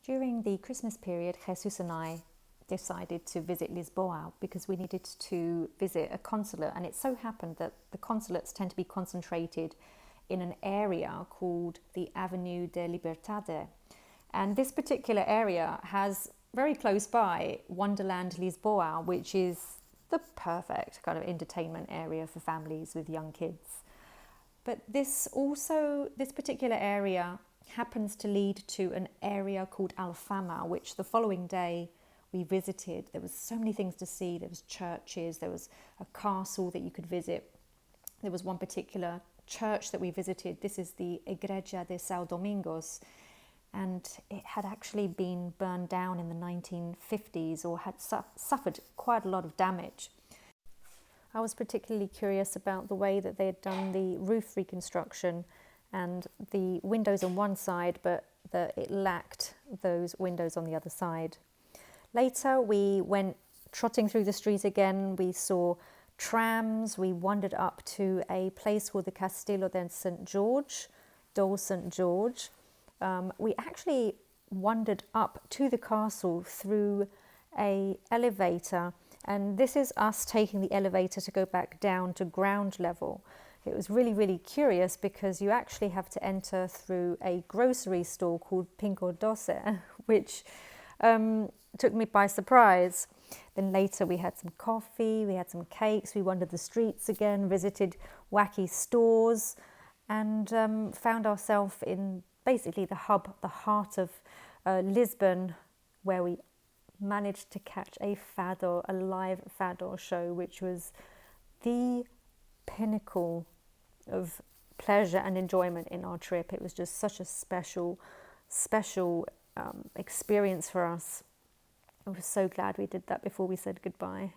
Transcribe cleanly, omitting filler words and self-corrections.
During the Christmas period, Jesus and I decided to visit Lisboa because we needed to visit a consulate, and it so happened that the consulates tend to be concentrated in an area called the Avenida da Liberdade. And this particular area has very close by Wonderland Lisboa, which is the perfect kind of entertainment area for families with young kids. But this particular area happens to lead to an area called Alfama, which the following day we visited. There was so many things to see. There was churches, there was a castle that you could visit. There was one particular church that we visited. This is the Igreja de Sao Domingos, and it had actually been burned down in the 1950s or had suffered quite a lot of damage. I was particularly curious about the way that they had done the roof reconstruction and the windows on one side, but that it lacked those windows on the other side. Later, we went trotting through the street again. We saw trams. We wandered up to a place called the Castelo de S. We actually wandered up to the castle through an elevator, and this is us taking the elevator to go back down to ground level. It was really, really curious because you actually have to enter through a grocery store called Pingo Doce, which took me by surprise. Then later we had some coffee, we had some cakes, we wandered the streets again, visited wacky stores, and found ourselves in basically the heart of Lisbon, where we managed to catch a live fado show, which was the pinnacle of pleasure and enjoyment in our trip. It was just such a special experience for us. I was so glad we did that before we said goodbye.